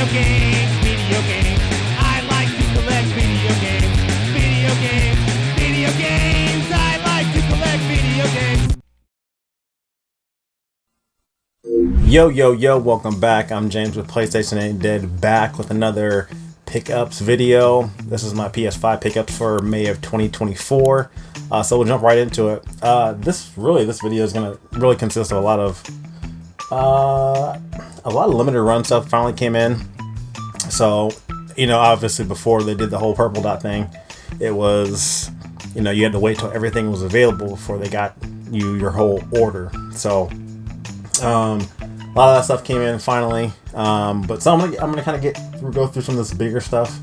Video games, video games. I like to collect video games. Video games, video games. I like to collect video games. Yo, welcome back. I'm James with PlayStation Ain't Dead, back with another pickups video. This is my PS5 pickups for May of 2024. So we'll jump right into it. This video is gonna really consist of a lot of limited run stuff finally came in. So, obviously before they did the whole purple dot thing, it was, you had to wait till everything was available before they got you your whole order. So, a lot of that stuff came in finally, but so I'm gonna kind of go through some of this bigger stuff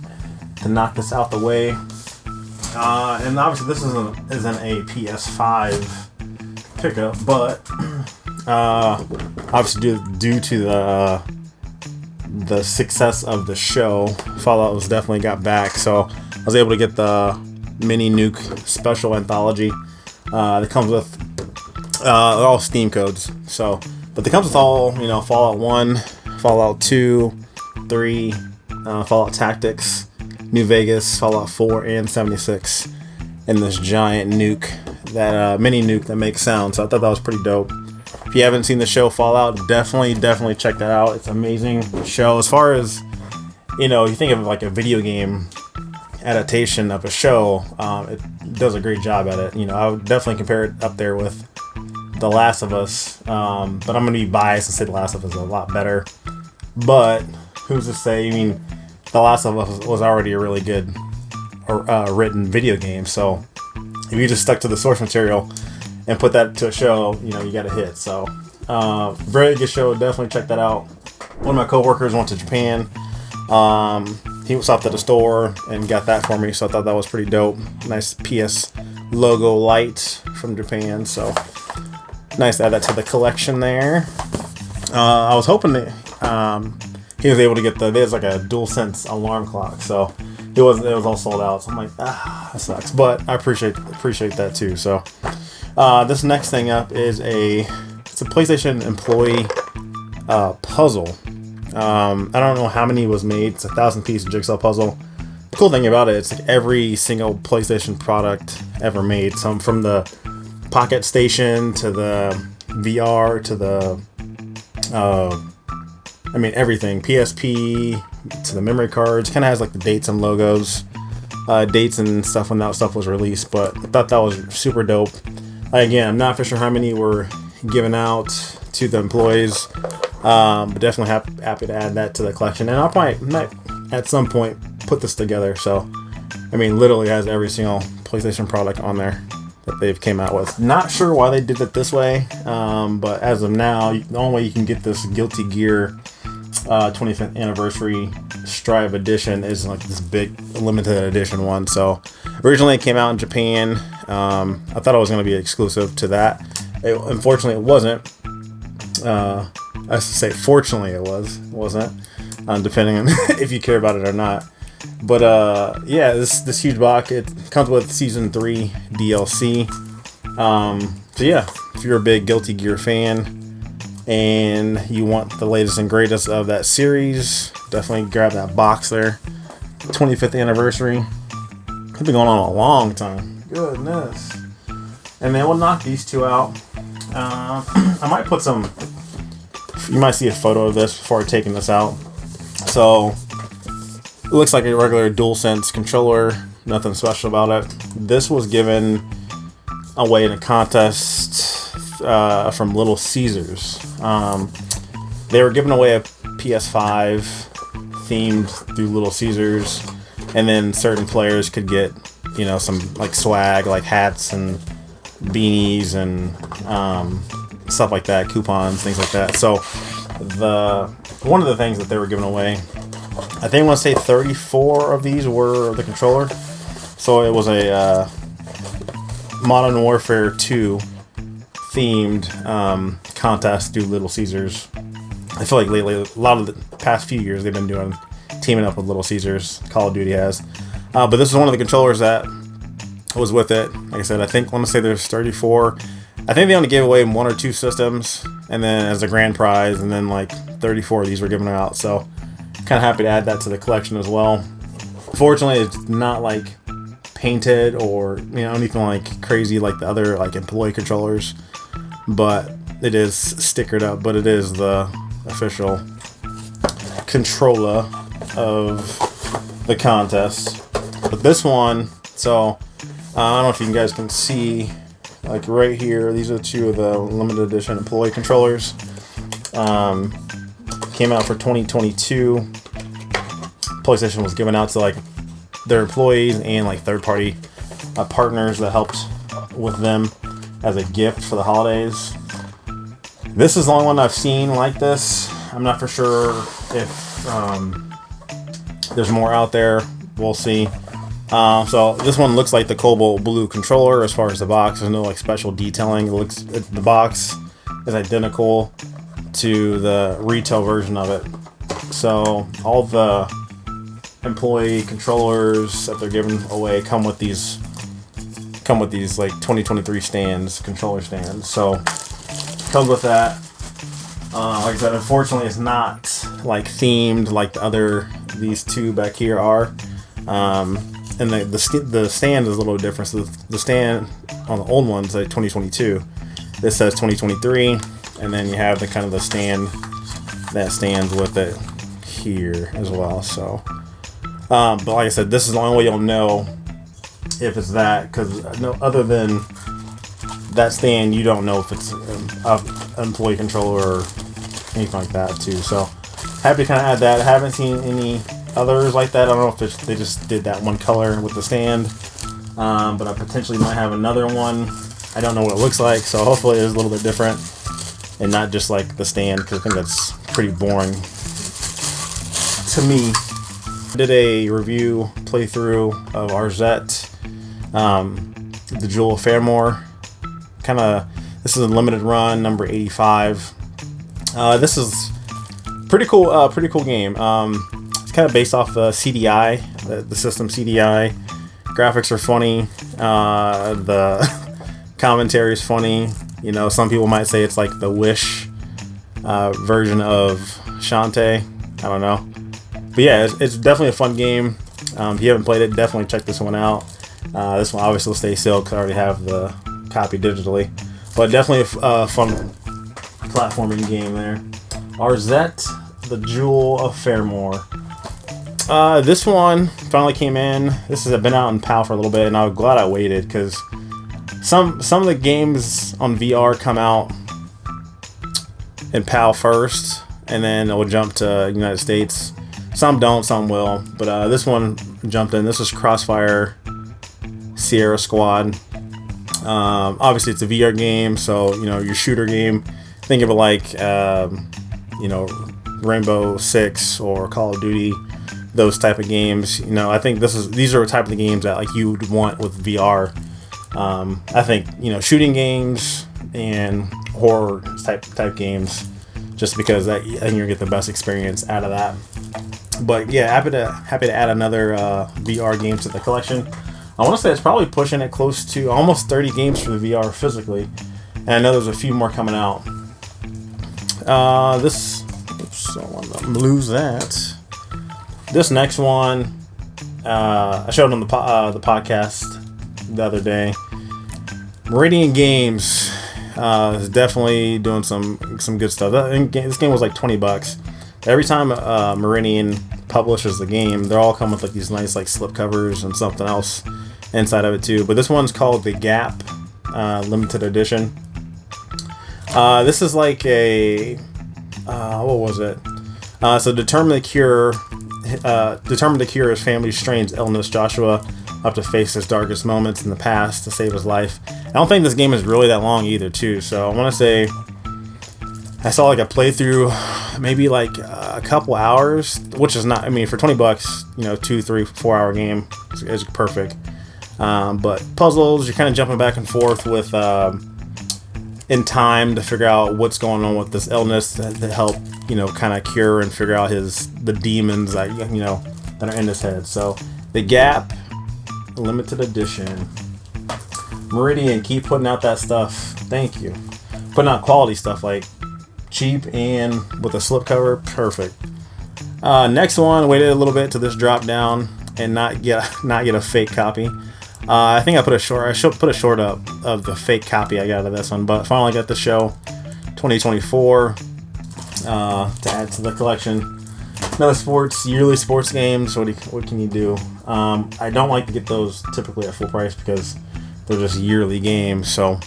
to knock this out the way. And obviously this isn't a PS5 pickup, but obviously due to the success of the show, Fallout was definitely got back. So I was able to get the mini nuke special anthology that comes with all Steam codes. So. But it comes with all, Fallout 1, Fallout 2, 3, Fallout Tactics, New Vegas, Fallout 4, and 76 in this giant nuke, that mini nuke that makes sound. So I thought that was pretty dope. If you haven't seen the show Fallout, definitely check that out. It's an amazing show. As far as, you think of like a video game adaptation of a show, it does a great job at it. I would definitely compare it up there with The Last of Us, but I'm going to be biased and say The Last of Us is a lot better. But who's to say? The Last of Us was already a really good written video game. So if you just stuck to the source material and put that to a show, you got a hit. So very good show. Definitely check that out. One of my coworkers went to Japan. He stopped at the store and got that for me. So I thought that was pretty dope. Nice PS logo light from Japan. So. Nice to add that to the collection there. I was hoping that he was able to get there's like a DualSense alarm clock, so it was all sold out. So I'm like, that sucks. But I appreciate that too. So this next thing up is it's a PlayStation employee puzzle. I don't know how many was made. It's a 1,000-piece jigsaw puzzle. The cool thing about it, it's like every single PlayStation product ever made. Some from the Pocket Station to the VR to the everything, PSP to the memory cards. Kind of has like the dates and logos, dates and stuff when that stuff was released. But I thought that was super dope. Again, I'm not for sure how many were given out to the employees, but definitely happy to add that to the collection. And I'll probably might at some point put this together. So literally has every single PlayStation product on there that they've came out with. Not sure why they did it this way, but as of now, the only way you can get this Guilty Gear 25th anniversary Strive edition is like this big limited edition one. So originally it came out in Japan. I thought it was going to be exclusive to that. Unfortunately, it wasn't. I should say, fortunately, it wasn't. Depending on if you care about it or not. But yeah, this huge box, it comes with Season 3 DLC. So yeah, if you're a big Guilty Gear fan and you want the latest and greatest of that series, definitely grab that box there. 25th anniversary. It's been going on a long time. Goodness. And then we'll knock these two out. I might put some, you might see a photo of this before taking this out. So it looks like a regular DualSense controller, nothing special about it. This was given away in a contest from Little Caesars. They were giving away a PS5 themed through Little Caesars, and then certain players could get, some like swag, like hats and beanies and stuff like that, coupons, things like that. So one of the things that they were giving away, I think I want to say 34 of these were the controller. So it was a Modern Warfare 2 themed contest through Little Caesars. I feel like lately, a lot of the past few years, they've been teaming up with Little Caesars. Call of Duty has. But this is one of the controllers that was with it. Like I said, I want to say there's 34. I think they only gave away 1 or 2 systems, and then as a grand prize, and then like 34 of these were given out. So kind of happy to add that to the collection as well. Fortunately, it's not like painted or anything like crazy like the other like employee controllers, but it is stickered up. But it is the official controller of the contest. But this one, so I don't know if you guys can see, like right here, these are two of the limited edition employee controllers. Came out for 2022. PlayStation was giving out to like their employees and like third-party partners that helped with them as a gift for the holidays. This is the only one I've seen like this. I'm not for sure if there's more out there. We'll see. So this one looks like the cobalt blue controller as far as the box. There's no like special detailing. The box is identical to the retail version of it. So all the employee controllers that they're giving away come with these like 2023 controller stands. So comes with that. Like I said, unfortunately, it's not like themed like these two back here are. And the stand is a little different. So the stand on the old one's like 2022. This says 2023, and then you have the stand that stands with it here as well. So, but like I said, this is the only way you'll know if it's that, because other than that stand, you don't know if it's an employee controller or anything like that too. So happy to kind of add that. I haven't seen any others like that. I don't know if they just did that one color with the stand, but I potentially might have another one. I don't know what it looks like, so hopefully it's a little bit different and not just like the stand, because I think that's pretty boring to me. I did a review playthrough of Arzette, the Jewel of Fairmore. This is a limited run, number 85. This is pretty cool. Pretty cool game. It's kind of based off the CDI, the system CDI. Graphics are funny. The commentary is funny. Some people might say it's like the Wish version of Shantae. I don't know. But yeah, it's definitely a fun game. If you haven't played it, definitely check this one out. This one obviously will stay sealed because I already have the copy digitally. But definitely a fun platforming game there. Arzette, the Jewel of Fairmore. This one finally came in. This has been out in PAL for a little bit, and I'm glad I waited, because some of the games on VR come out in PAL first, and then it will jump to United States. Some don't, some will. But this one jumped in. This is Crossfire Sierra Squad. Obviously, it's a VR game, so your shooter game. Think of it like Rainbow Six or Call of Duty, those type of games. I think these are the type of games that like you would want with VR. I think shooting games and horror type games, just because I think you'll get the best experience out of that. But yeah, happy to add another VR game to the collection. I want to say it's probably pushing it close to almost 30 games for the VR physically, and I know there's a few more coming out. Oops, I want to lose that. This next one, I showed on the podcast the other day. Meridian Games is definitely doing some good stuff. This game was like $20. Every time Meridian publishes the game, they're all come with like these nice like slipcovers and something else inside of it too. But this one's called The Gap limited edition. This is like a what was it? So determined to cure his family's strange illness, Joshua up to face his darkest moments in the past to save his life. I don't think this game is really that long either too, so I want to say I saw like a playthrough, maybe like a couple hours, which is not, for $20, 2, 3, 4 hour game is perfect. But puzzles, you're kind of jumping back and forth with in time to figure out what's going on with this illness to help kind of cure and figure out the demons that that are in his head. So The Gap limited edition. Meridian, keep putting out that stuff. Thank you. Putting out quality stuff, like cheap and with a slipcover, perfect. Next one, waited a little bit to this drop down and not get a fake copy. I think I put a short up of the fake copy I got of this one, but finally got the show 2024 to add to the collection. Another yearly sports games. What can you do? I don't like to get those typically at full price because they're just yearly games, so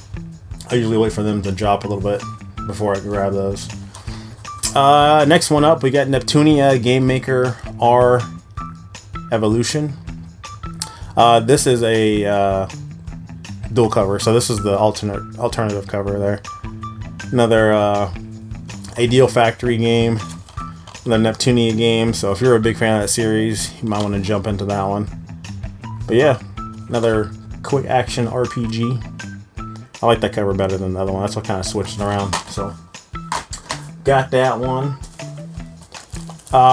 I usually wait for them to drop a little bit before I grab those. Next one up, we got Neptunia Game Maker R Evolution. This is a dual cover, so this is the alternative cover there. Another Ideal Factory game, another Neptunia game. So if you're a big fan of that series, you might want to jump into that one. But yeah, another quick action RPG. I like that cover better than the other one. That's what kind of switched it around. So got that one.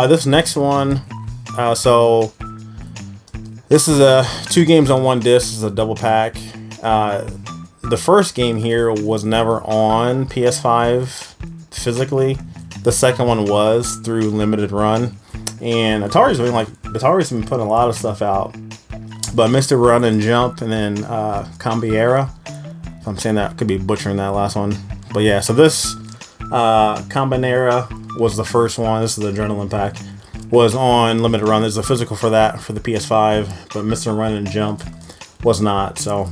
This next one. So this is 2 games on one disc. This is a double pack. The first game here was never on PS5 physically. The second one was through limited run. And Atari's been putting a lot of stuff out. But Mr. Run and Jump, and then Cambiera. If I'm saying that, I could be butchering that last one. But yeah, so this Cambiera was the first one. This is the Adrenaline pack. Was on limited run. There's a physical for that for the PS5, but Mr. Run and Jump was not. So,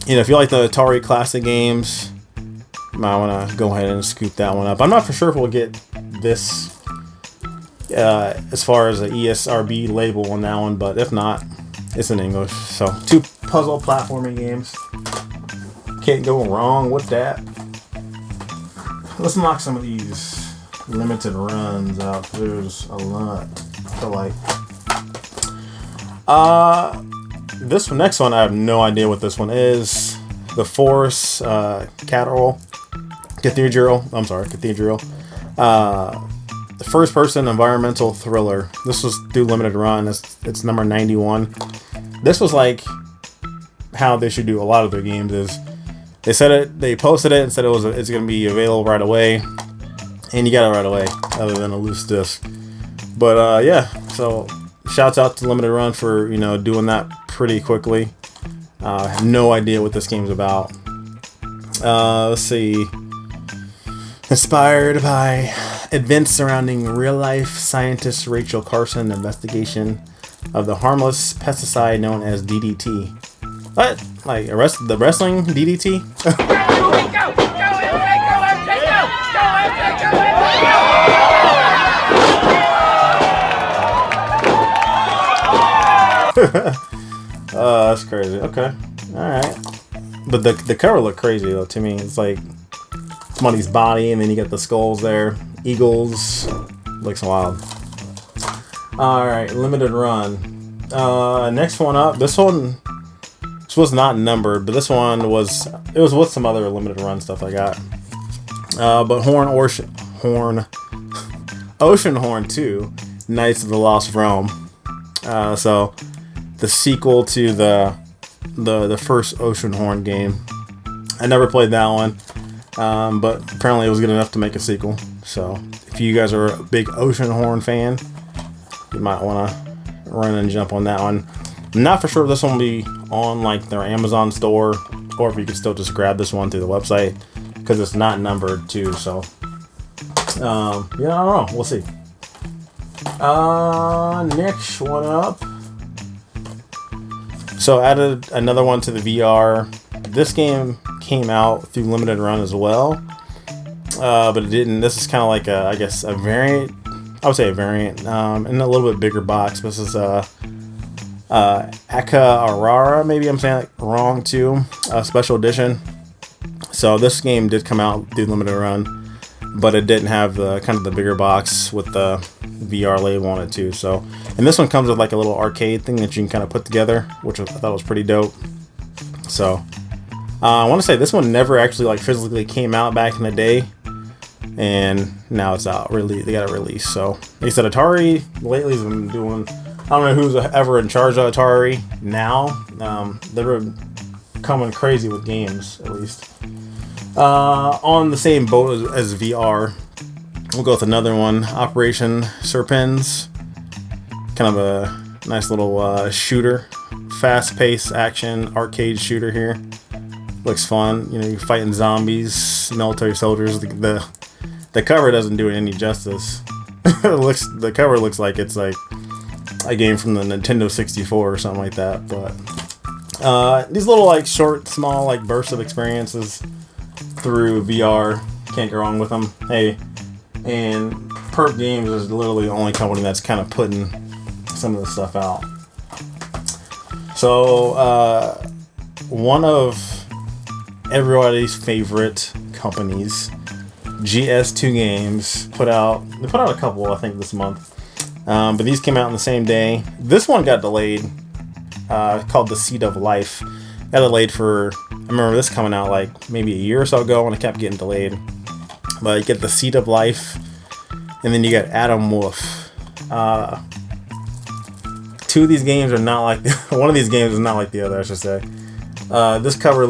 if you like the Atari classic games, you might want to go ahead and scoop that one up. I'm not for sure if we'll get this as far as an ESRB label on that one, but if not, it's in English. So 2 puzzle platforming games. Can't go wrong with that. Let's knock some of these limited runs out. There's a lot to like. This next one, I have no idea what this one is. The Force Cathedral. The first-person environmental thriller. This was through limited run. It's number 91. This was like how they should do a lot of their games. Is they posted it and said it's going to be available right away. And you got it right away, other than a loose disc. But yeah, so shouts out to Limited Run for doing that pretty quickly. I have no idea what this game's about. Let's see. Inspired by events surrounding real-life scientist Rachel Carson investigation of the harmless pesticide known as DDT. What? Like the wrestling DDT? That's crazy. Okay, all right. But the cover looked crazy though to me. It's like somebody's body, and then you get the skulls there, eagles. Looks wild. All right, limited run. Next one up. This was not numbered, but this one was with some other limited run stuff I got. But Oceanhorn 2, Knights of the Lost Realm. So the sequel to the first Oceanhorn game. I never played that one, but apparently it was good enough to make a sequel. So if you guys are a big Oceanhorn fan, you might want to run and jump on that one. I'm not for sure if this one will be on like their Amazon store, or if you could still just grab this one through the website, because it's not numbered too. So yeah, I don't know. We'll see. Next one up. So added another one to the VR. This game came out through limited run as well, but it didn't. This is kind of like a variant. I would say a variant, in a little bit bigger box. This is Aka Arara, maybe I'm saying it wrong too. Special edition. So this game did come out through limited run, but it didn't have the kind of the bigger box with the VR label on it too. So, and this one comes with like a little arcade thing that you can kind of put together, which I thought was pretty dope. So, I want to say this one never actually like physically came out back in the day, and now it's out. Really, they got it released. So, like I said, Atari lately has been doing. I don't know who's ever in charge of Atari now. They're coming crazy with games, at least. On the same boat as VR. We'll go with another one, Operation Serpens. Kind of a nice little shooter, fast-paced action arcade shooter here. Looks fun. You know, you're fighting zombies, military soldiers. The cover doesn't do it any justice. The cover looks like it's like a game from the Nintendo 64 or something like that. But these little like short, small like bursts of experiences through VR, can't go wrong with them. Hey, and Perp Games is literally the only company that's kind of putting some of this stuff out. So one of everybody's favorite companies, GS2 Games, put out a couple, I think, this month. But these came out on the same day. This one got delayed, called The Seed of Life. Got delayed for, I remember this coming out like maybe a year or so ago, and it kept getting delayed. But you get The Seed of Life, and then you got Atom Wolf. Two of these games are not like, one of these games is not like the other, I should say. This cover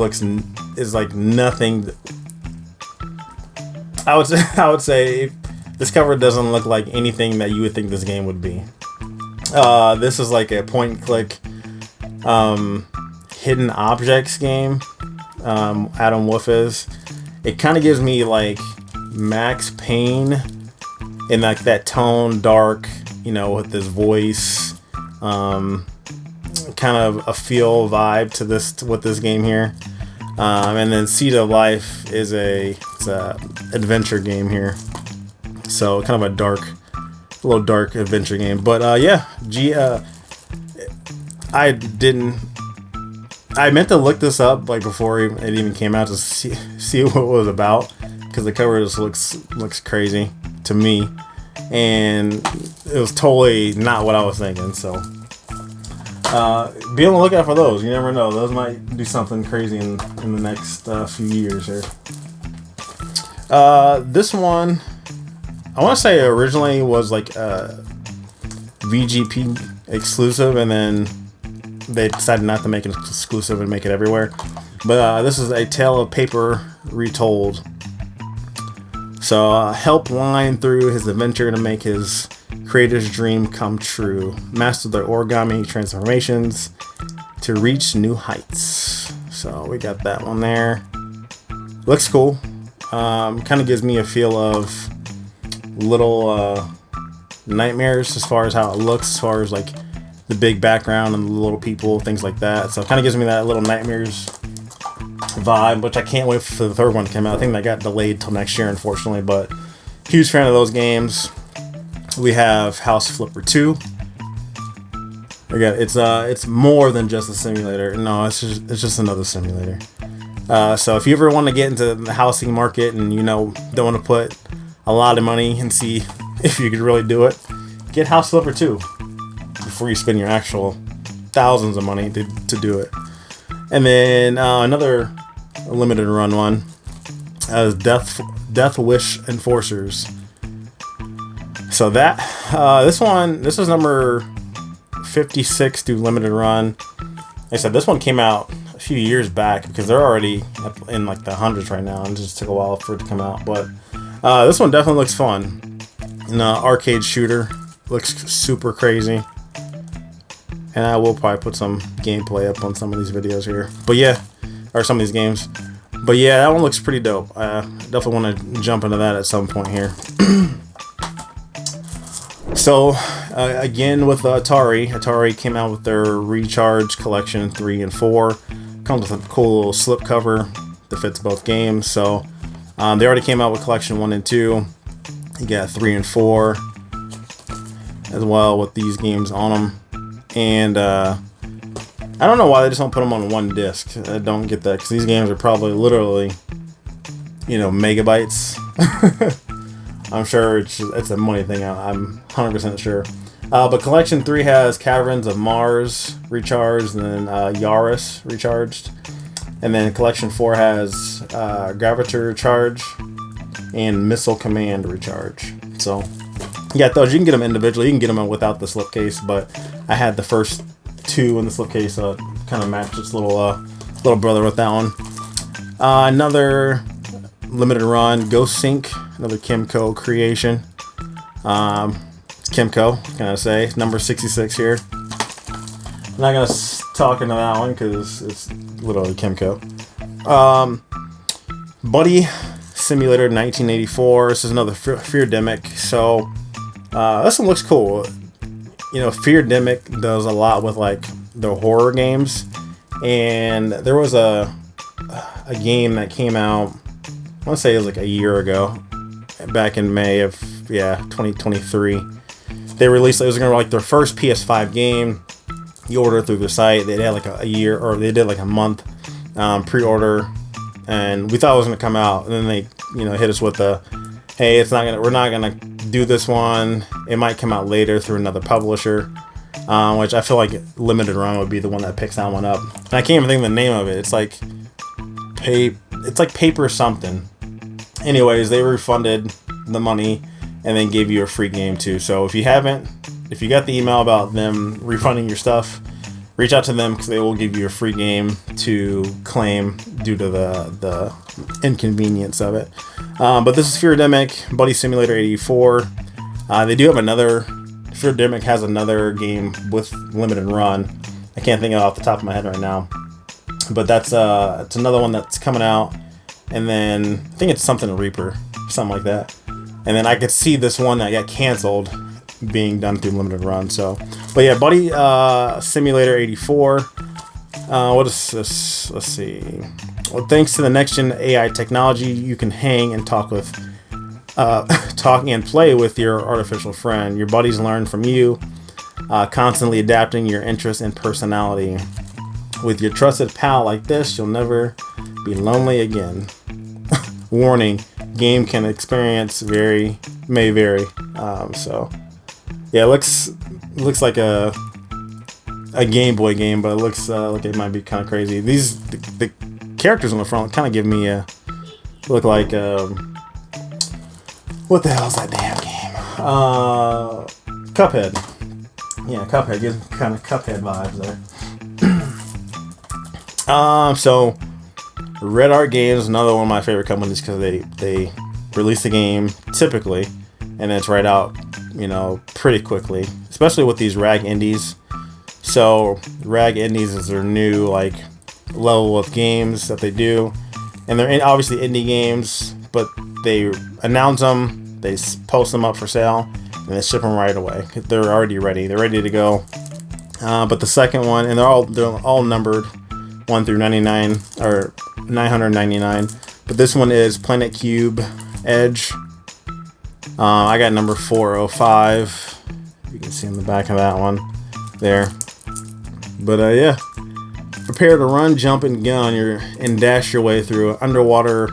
is like nothing. I would say this cover doesn't look like anything that you would think this game would be. This is like a point and click hidden objects game. Atom Wolf is. It kind of gives me like Max Payne in like that tone, dark, you know, with this voice, kind of a feel vibe to this game here. And then Seed of Life is it's a adventure game here, so kind of a little dark adventure game. But yeah, I meant to look this up like before it even came out to see what it was about, because the cover just looks crazy to me, and it was totally not what I was thinking. So be on the lookout for those. You never know; those might do something crazy in the next few years here. This one, I want to say originally was like a VGP exclusive, and then they decided not to make it exclusive and make it everywhere. But this is A Tale of Paper Retold. So help Line through his adventure to make his creator's dream come true. Master the origami transformations to reach new heights. So we got that one there. Looks cool. Kind of gives me a feel of Little Nightmares as far as how it looks, as far as like the big background and the little people, things like that. So it kind of gives me that Little Nightmares vibe, which I can't wait for the third one to come out. I think that got delayed till next year, unfortunately, but huge fan of those games. We have House Flipper 2. Again, it's more than just a simulator. No, it's just another simulator. So if you ever want to get into the housing market and don't want to put a lot of money and see if you could really do it, get House Flipper 2 before you spend your actual thousands of money to do it. And then another limited run one is Death Wish Enforcers. So that this is number 56 to limited run. Like I said, this one came out a few years back because they're already in like the hundreds right now, and it just took a while for it to come out. But this one definitely looks fun. An arcade shooter, looks super crazy. And I will probably put some gameplay up on some of these videos here. But yeah, or some of these games. But yeah, that one looks pretty dope. I definitely want to jump into that at some point here. So, again with Atari came out with their Recharge Collection 3 and 4. Comes with a cool little slip cover that fits both games. So, they already came out with Collection 1 and 2. You got 3 and 4 as well with these games on them. And I don't know why they just don't put them on one disc. I don't get that, because these games are probably literally, megabytes. I'm sure it's a money thing. I'm 100% sure. But Collection 3 has Caverns of Mars recharged, and then Yaris recharged. And then Collection 4 has Gravitor Charge and Missile Command recharge. So, yeah, those you can get them individually. You can get them without the slipcase, but I had the first two in the slipcase, so it kind of matched its little brother with that one. Another limited run Ghost Sync, another Kimco creation. It's Kimco, what can I say? Number 66 here. I'm not gonna talk into that one because it's literally Kimco. Buddy Simulator 1984. This is another Feardemic. So this one looks cool. You know, Feardemic does a lot with like the horror games, and there was a game that came out, I want to say it was like a year ago, back in May of 2023. They released, it was gonna be like their first PS5 game. You order through the site. They had like a year, or they did like a month pre-order, and we thought it was gonna come out, and then they, you know, hit us with the, hey, we're not gonna do this one. It might come out later through another publisher, which I feel like Limited Run would be the one that picks that one up. And I can't even think of the name of it. It's like Paper something. Anyways, they refunded the money and then gave you a free game too. So if you got the email about them refunding your stuff, reach out to them because they will give you a free game to claim due to the inconvenience of it. But this is Feardemic, Buddy Simulator 84. They do have another, Feardemic has another game with limited run. I can't think of it off the top of my head right now. But it's another one that's coming out. And then I think it's something Reaper, something like that. And then I could see this one that got canceled being done through limited run. So, but yeah, Buddy Simulator 84. What is this? Let's see. Well, thanks to the next gen AI technology, you can hang and talk and play with your artificial friend. Your buddies learn from you, constantly adapting your interests and personality. With your trusted pal like this, you'll never be lonely again. Warning: game can experience may vary. So yeah, it looks like a Game Boy game, but it looks like it might be kind of crazy. The characters on the front kind of give me look like what the hell is that damn game? Cuphead. Yeah, Cuphead gives kind of Cuphead vibes there. So Red Art Games, another one of my favorite companies because they release the game typically, and it's right out, you know, pretty quickly, especially with these rag indies. So rag indies is their new like level of games that they do, and they're obviously indie games, but they announce them, they post them up for sale, and they ship them right away. They're already ready. They're ready to go. But the second one, and they're all numbered 1 through 99 or 999. But this one is Planet Cube Edge. I got number 405. You can see on the back of that one there. But yeah, prepare to run, jump, and gun and dash your way through an underwater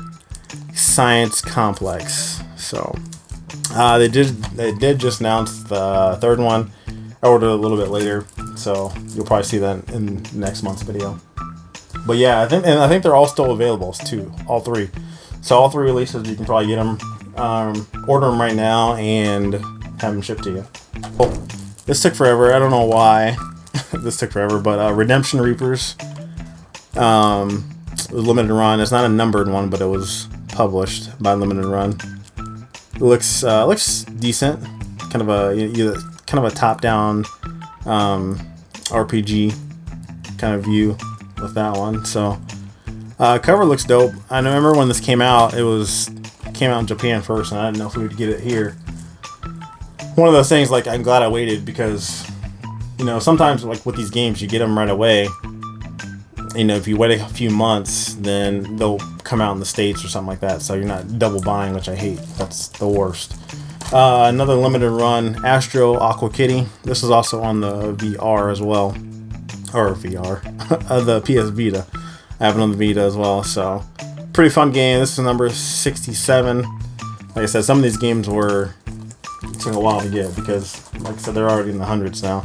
science complex. So they did just announce the third one. I ordered it a little bit later, so you'll probably see that in next month's video. But yeah, I think they're all still available too, all three. So all three releases, you can probably get them, order them right now, and have them shipped to you. Oh, this took forever. I don't know why this took forever, but Redemption Reapers. It was limited run. It's not a numbered one, but it was published by limited run. It looks decent. Kind of a top-down RPG kind of view with that one. So cover looks dope. I remember when this came out, it came out in Japan first, and I didn't know if we would get it here. One of those things, like, I'm glad I waited, because, you know, sometimes like with these games, you get them right away. You know, if you wait a few months, then they'll come out in the States or something like that, so you're not double buying, which I hate. That's the worst. Another limited run, Astro Aqua Kitty. This is also on the VR as well, or VR, the PS Vita. I have it on the Vita as well, so pretty fun game. This is number 67. Like I said, some of these games took a while to get, because, like I said, they're already in the hundreds now.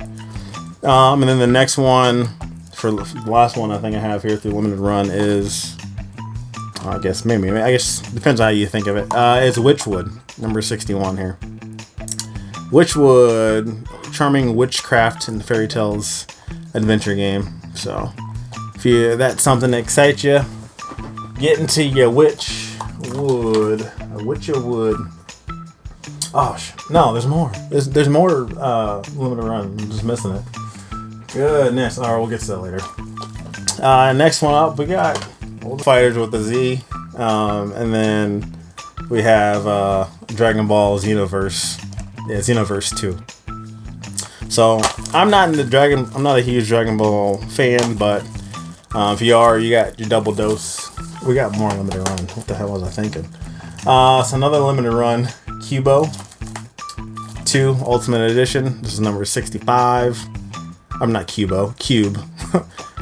And then the next one, for the last one I think I have here through limited run, is, I guess depends on how you think of it. It's Witchwood, number 61 here. Witchwood, charming witchcraft and fairy tales adventure game. So if that's something that excites you, get into your witch would. Oh, no, there's more. There's more limited run. I'm just missing it. Goodness. All right, we'll get to that later. Next one up, we got Fighters with the Z. And then we have Dragon Ball Xenoverse. Yeah, Xenoverse 2. So I'm not a huge Dragon Ball fan, but if you are, you got your double dose. We got more limited run. What the hell was I thinking? So another limited run, Cubo 2 Ultimate Edition. This is number 65. I'm not Cubo, Cube.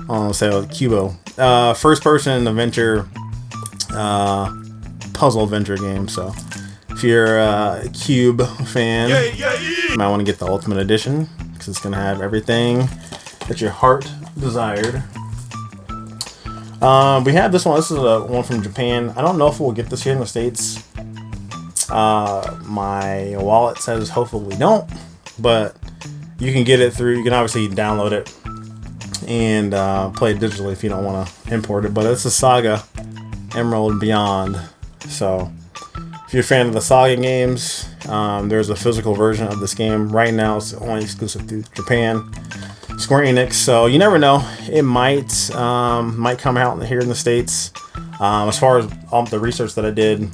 I'll say Cubo. First person adventure, puzzle adventure game. So if you're a Cube fan, you might want to get the Ultimate Edition because it's going to have everything that your heart desired. We have this one. This is one from Japan. I don't know if we'll get this here in the States. My wallet says hopefully we don't, but you can get it through. You can obviously download it and play it digitally if you don't want to import it. But it's a Saga Emerald Beyond. So if you're a fan of the Saga games, there's a physical version of this game right now. It's only exclusive to Japan. Square Enix, so you never know. It might come out here in the States. As far as all the research that I did,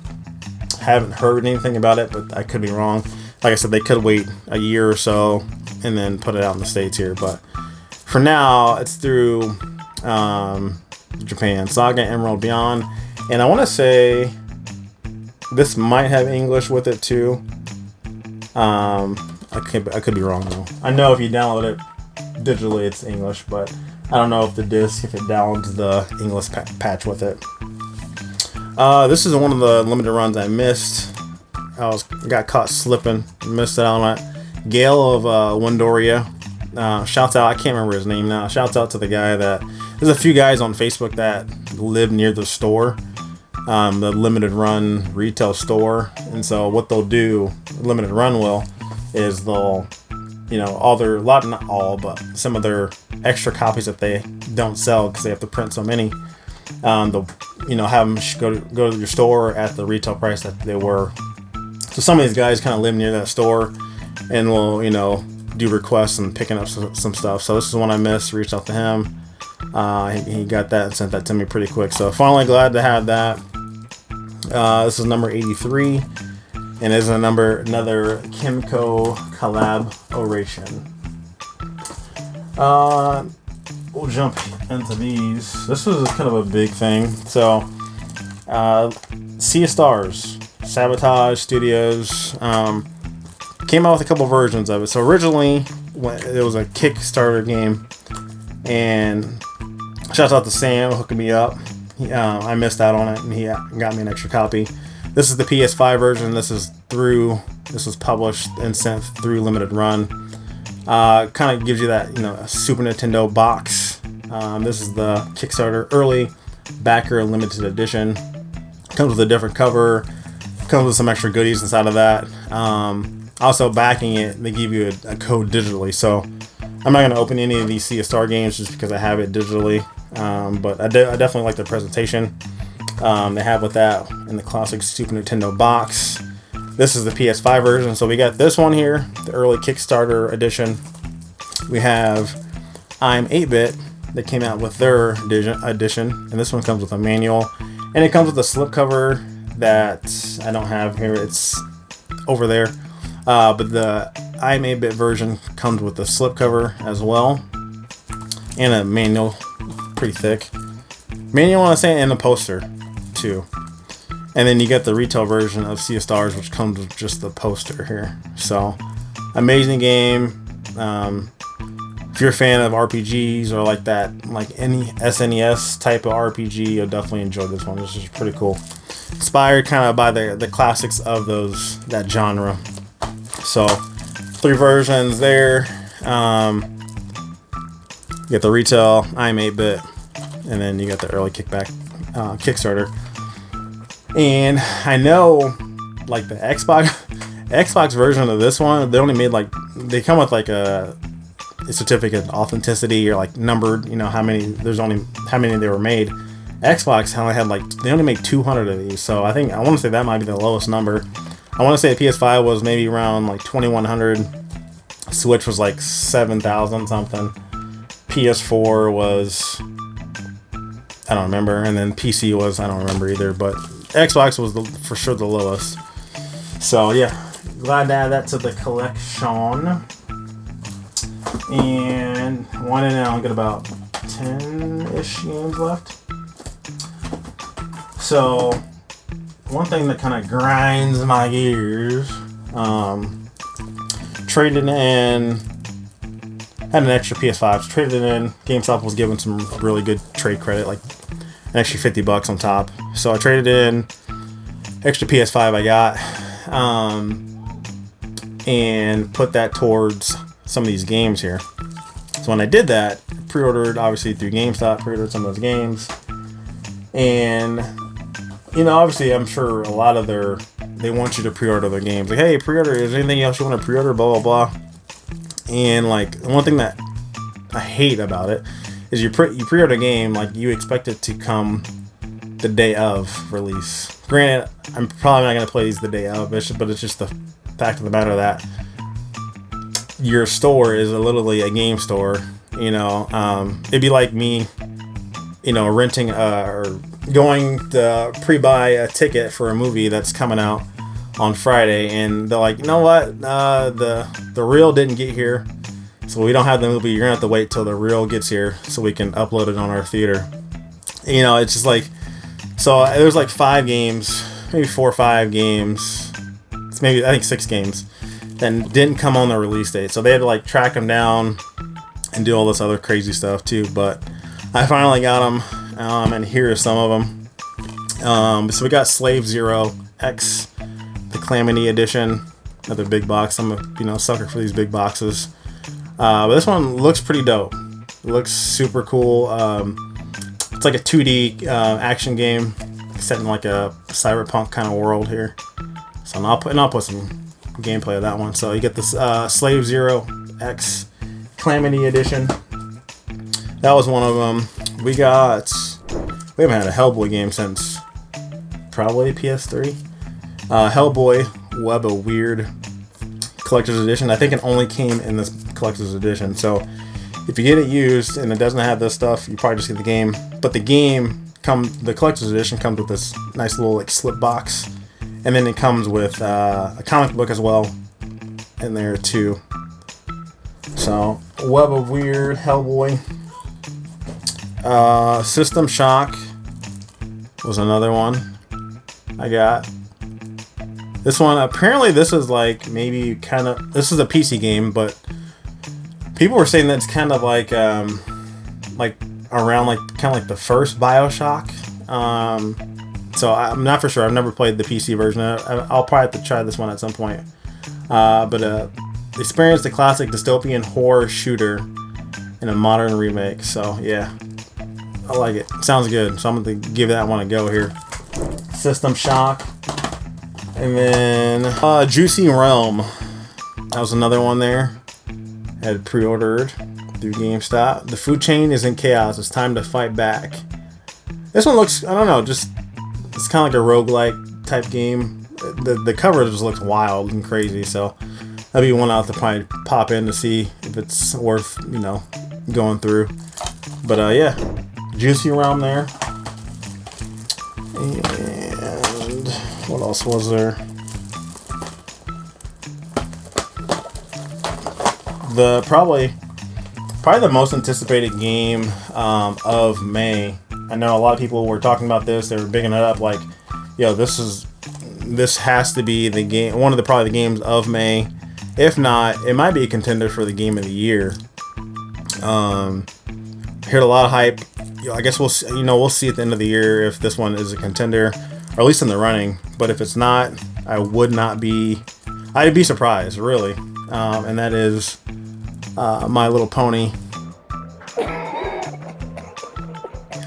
haven't heard anything about it, but I could be wrong. Like I said, they could wait a year or so and then put it out in the States here. But for now, it's through Japan. Saga Emerald Beyond, and I want to say this might have English with it too. I could be wrong though. I know if you download it digitally it's English, but I don't know if the disc, if it downloads the English patch with it. This is one of the limited runs I missed. Got caught slipping, missed out on it. Gale of Windoria. Shouts out, I can't remember his name now. Shouts out to the guy there's a few guys on Facebook that live near the store, the limited run retail store. And so what they'll do, limited run is they'll, not all, but some of their extra copies that they don't sell because they have to print so many, they'll, have them go to your store at the retail price that they were. So some of these guys kind of live near that store and will, do requests and picking up some stuff. So this is one I missed, reached out to him. He got that and sent that to me pretty quick. So finally glad to have that. This is number 83. And is another Kimco collaboration. We'll jump into these. This was kind of a big thing. So, Sea of Stars, Sabotage Studios, came out with a couple versions of it. So originally, it was a Kickstarter game, and shout out to Sam hooking me up. I missed out on it, and he got me an extra copy. This is the PS5 version. This was published and sent through Limited Run. Kind of gives you that, a Super Nintendo box. This is the Kickstarter early backer limited edition. Comes with a different cover. Comes with some extra goodies inside of that. Also backing it, they give you a code digitally. So I'm not going to open any of these Sea of Star games just because I have it digitally. But I definitely like the presentation. They have with that in the classic Super Nintendo box. This is the PS5 version. So we got this one here, the early Kickstarter edition. We have I'm 8-Bit that came out with their edition. And this one comes with a manual. And it comes with a slipcover that I don't have here. It's over there. But the I'm 8-Bit version comes with a slipcover as well. And a manual, pretty thick. Manual, I want to say, and a poster too. And then you get the retail version of Sea of Stars, which comes with just the poster here. So, amazing game. If you're a fan of RPGs or like any SNES type of RPG, you'll definitely enjoy this one. This is pretty cool. Inspired kind of by the classics of that genre. So, 3 versions there. You get the retail, I'm 8-Bit, and then you got the early Kickstarter. And I know, like the Xbox version of this one, they only made they come with a certificate of authenticity or numbered, how many they were made. Xbox only had they only make 200 of these, so I want to say that might be the lowest number. I want to say the PS5 was maybe around 2,100. Switch was 7,000 something. PS4 was, I don't remember, and then PC was, I don't remember either, but Xbox was for sure the lowest. So yeah, glad to add that to the collection. And one in now, I'll get about 10-ish games left. So one thing that kind of grinds my gears, traded in, had an extra PS5, so traded it in. GameStop was giving some really good trade credit, like an extra $50 on top. So I traded in extra PS5 I got, and put that towards some of these games here. So when I did that, pre-ordered obviously through GameStop, pre-ordered some of those games, and obviously I'm sure a lot of they want you to pre-order their games. Like, hey, pre-order, is there anything else you want to pre-order, blah blah blah. And one thing that I hate about it is you pre-order a game, you expect it to come the day of release. Granted, I'm probably not going to play these the day of, but it's just the fact of the matter that your store is literally a game store. It'd be like me, renting or going to pre-buy a ticket for a movie that's coming out on Friday, and they're like, you know what, the reel didn't get here, so we don't have the movie. You're gonna have to wait till the reel gets here so we can upload it on our theater. It's just so there's 5 games, maybe 4 or 5 games, maybe I think 6 games that didn't come on the release date, so they had to track them down and do all this other crazy stuff too. But I finally got them, and here are some of them. So we got Slave Zero X, the Calamity Edition, another big box. I'm a sucker for these big boxes. But this one looks pretty dope. It looks super cool. It's like a 2D action game set in a cyberpunk kind of world here. So I'll put some gameplay of that one. So you get this Slave Zero X Calamity Edition. That was one of them. We haven't had a Hellboy game since probably PS3. Hellboy Web of Weird Collector's Edition. I think it only came in this Collector's Edition. So if you get it used and it doesn't have this stuff, you probably just get the game. But the Collector's Edition comes with this nice little slip box, and then it comes with a comic book as well in there too. So Web of Weird, Hellboy. System Shock was another one I got. This one, apparently this is maybe this is a PC game, but people were saying that it's kind of around the first BioShock. So I'm not for sure. I've never played the PC version. I'll probably have to try this one at some point. But experience the classic dystopian horror shooter in a modern remake. So yeah, I like it. Sounds good. So I'm going to give that one a go here. System Shock. And then Juicy Realm. That was another one there. Had pre-ordered through GameStop. The food chain is in chaos. It's time to fight back. This one looks, I don't know, it's kind of like a roguelike type game. The cover just looks wild and crazy, so that'd be one I'll have to probably pop in to see if it's worth, going through. But yeah, Juicy Realm there. And what else was there? Probably the most anticipated game of May. I know a lot of people were talking about this. They were bigging it up like, yo, this has to be the game, one of the games of May. If not, it might be a contender for the game of the year. Heard a lot of hype. I guess we'll see at the end of the year if this one is a contender, or at least in the running. But if it's not, I'd be surprised, really. And that is My Little Pony.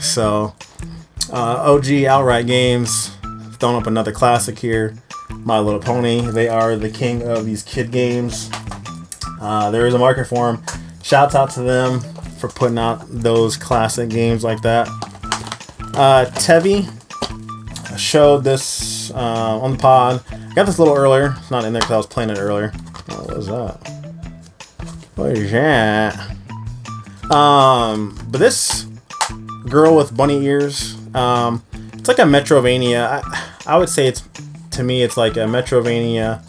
So, OG Outright Games throwing up another classic here. My Little Pony. They are the king of these kid games. There is a market for them. Shouts out to them for putting out those classic games like that. Tevi showed this on the pod. I got this a little earlier. It's not in there because I was playing it earlier. What was that? What is that? But this girl with bunny ears, it's like a Metrovania. I would say to me it's like a Metrovania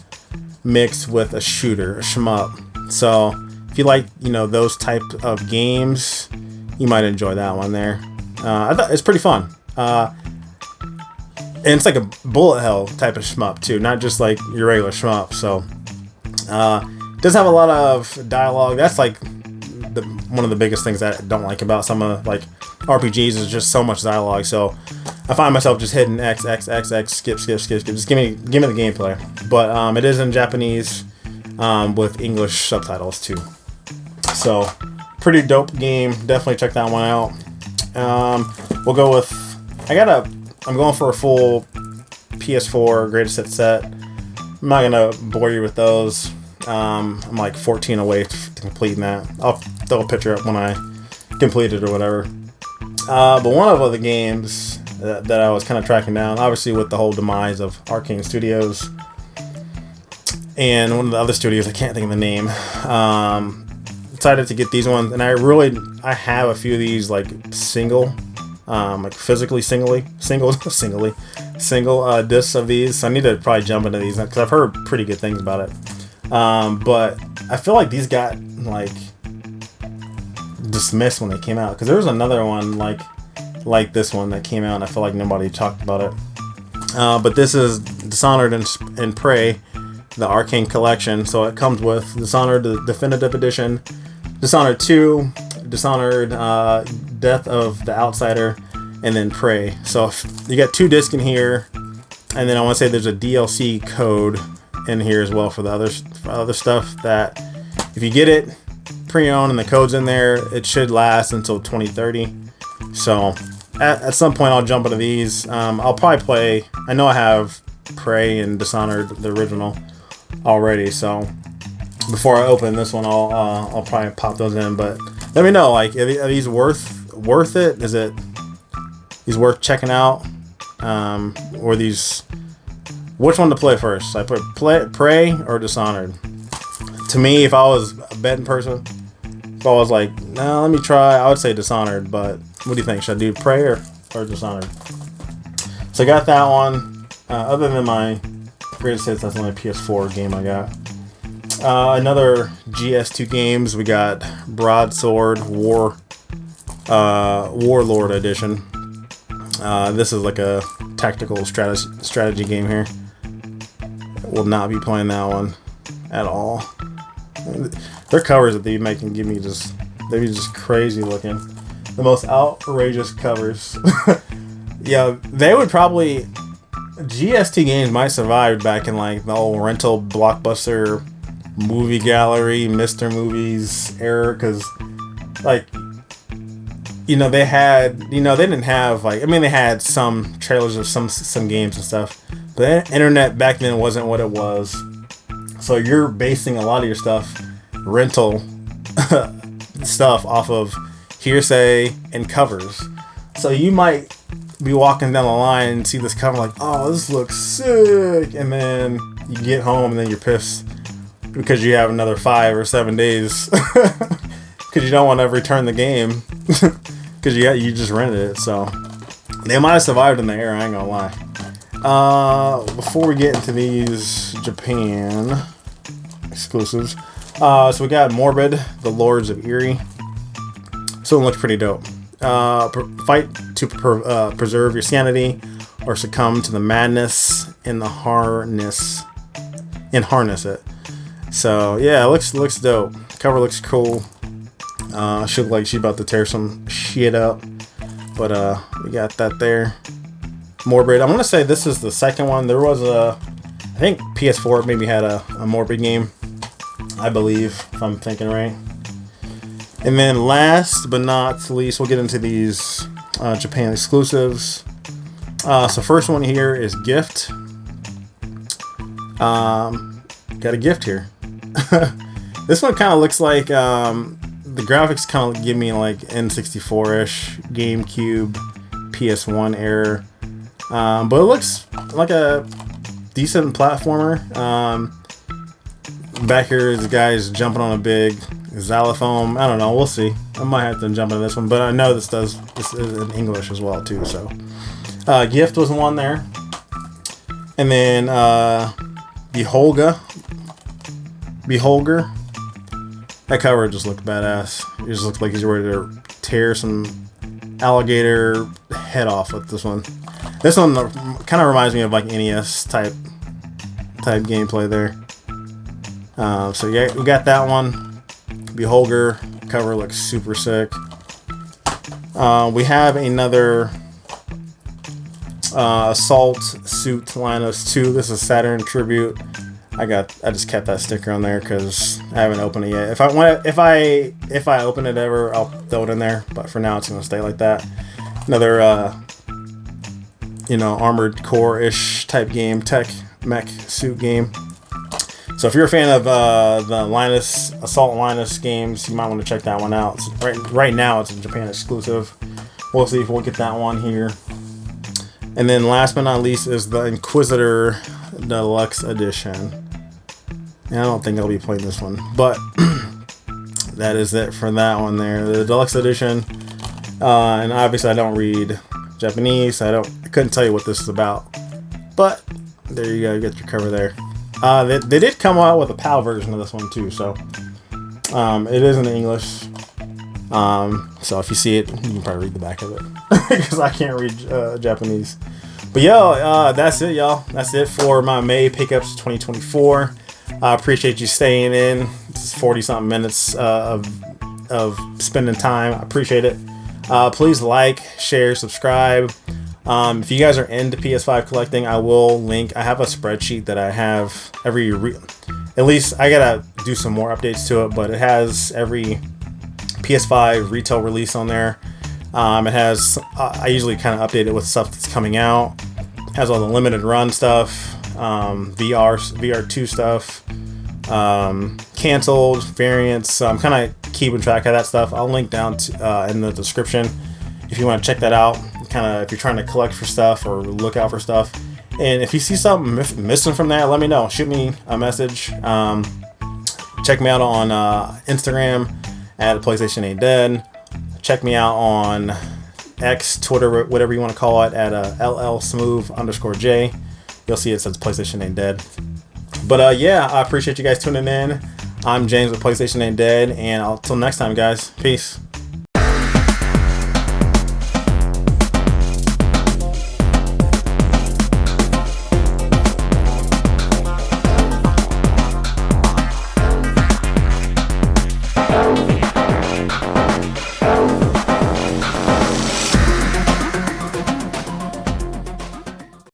mixed with a shooter, a shmup. So if you like, those type of games, you might enjoy that one there. I thought it's pretty fun. And it's like a bullet hell type of shmup too, not just like your regular shmup. So it does have a lot of dialogue. That's like one of the biggest things that I don't like about some of like RPGs is just so much dialogue. So I find myself just hitting X, skip. Just give me the gameplay. But it is in Japanese with English subtitles too. So pretty dope game. Definitely check that one out. We'll go with I'm going for a full PS4 greatest hit set. I'm not gonna bore you with those. I'm like 14 away to completing that. I'll throw a picture up when I complete it or whatever. But one of the games that I was kind of tracking down, obviously with the whole demise of Arcane Studios and one of the other studios, I can't think of the name. Decided to get these ones, and I have a few of these like single, like physically single discs of these. So I need to probably jump into these because I've heard pretty good things about it. But I feel like these got like dismissed when they came out because there was another one like this one that came out and I feel like nobody talked about it. But this is Dishonored and Prey, the Arcane Collection. So it comes with Dishonored, the Definitive Edition, Dishonored 2, Dishonored Death of the Outsider, and then Prey. So you got 2 discs in here, and then I want to say there's a DLC code in here as well for the other stuff that if you get it pre-owned and the code's in there, it should last until 2030. So at some point I'll jump into these. I'll probably play, I know I have Prey and Dishonored, the original, already, so before I open this one I'll probably pop those in. But let me know, like, are these worth it? Is it these worth checking out? Or these, which one to play first? I put Prey or Dishonored. To me, if I was a betting person, if I was like, no, let me try, I would say Dishonored. But what do you think? Should I do Prey or Dishonored? So I got that one. Other than my greatest hits, that's the only PS4 game I got. Another GS2 games. We got Broadsword Warlord Edition. This is like a tactical strategy game here. Will not be playing that one at all. Their covers that they make can give me they'd be just crazy looking. The most outrageous covers. Yeah, they would probably, GST games might survive back in like the old rental Blockbuster movie gallery, Mr. Movies era, because like, they had, they didn't have like, they had some trailers of some games and stuff, but the internet back then wasn't what it was. So you're basing a lot of your stuff, rental stuff, off of hearsay and covers. So you might be walking down the line and see this cover like, oh, this looks sick, and then you get home and then you're pissed because you have another 5 or 7 days because you don't want to return the game because you just rented it. So they might have survived in the era, I ain't gonna lie. Before we get into these Japan exclusives, so we got Morbid, the Lords of Eerie. So it looks pretty dope. Fight to preserve your sanity or succumb to the madness in the harness it. So yeah, it looks dope. Cover looks cool. She look like she's about to tear some shit up, but we got that there. Morbid. I want to say this is the second one. There was I think PS4 maybe had a Morbid game, I believe, if I'm thinking right. And then last but not least, we'll get into these Japan exclusives. So first one here is Gift. Got a gift here. This one kind of looks like, the graphics kind of give me like N64-ish, GameCube, PS1 error. But it looks like a decent platformer. Back here is the guys jumping on a big xylophone. I don't know. We'll see. I might have to jump into this one, but I know this is in English as well too. So, Gift was one there, and then Beholger. That cover just looked badass. It just looked like he's ready to tear some alligator head off with this one. This one kind of reminds me of like NES type gameplay there. So yeah, we got that one. Beholder cover looks super sick. We have another Assault Suit Linus 2. This is Saturn Tribute. I just kept that sticker on there because I haven't opened it yet. If I open it ever, I'll throw it in there. But for now, it's gonna stay like that. Another Armored Core-ish type game, tech mech suit game. So if you're a fan of the Assault Linus games, you might want to check that one out. Right now, it's a Japan exclusive. We'll see if we'll get that one here. And then last but not least is the Inquisitor Deluxe Edition. And I don't think I'll be playing this one, but that is it for that one there. The Deluxe Edition. And obviously I don't read Japanese. I couldn't tell you what this is about. But there you go, you get your cover there. They did come out with a PAL version of this one too, so it is in English. So if you see it, you can probably read the back of it because I can't read Japanese. But that's it, y'all. That's it for my May pickups 2024. I appreciate you staying in. This is 40-something minutes of spending time. I appreciate it. Please like, share, subscribe. If you guys are into PS5 collecting, I will link. I have a spreadsheet that I have at least I gotta do some more updates to it, but it has every PS5 retail release on there. It has I usually kind of update it with stuff that's coming out. It has all the limited run stuff, VR2 stuff, canceled variants. So I'm kind of keeping track of that stuff. I'll link down to, in the description if you want to check that out. Kind of if you're trying to collect for stuff or look out for stuff. And if you see something missing from that, let me know. Shoot me a message. Check me out on Instagram at PlayStation Ain't Dead. Check me out on X, Twitter, whatever you want to call it, at LLSmooth_J. You'll see it says PlayStation Ain't Dead. But I appreciate you guys tuning in. I'm James with PlayStation Ain't Dead, and until next time, guys, peace.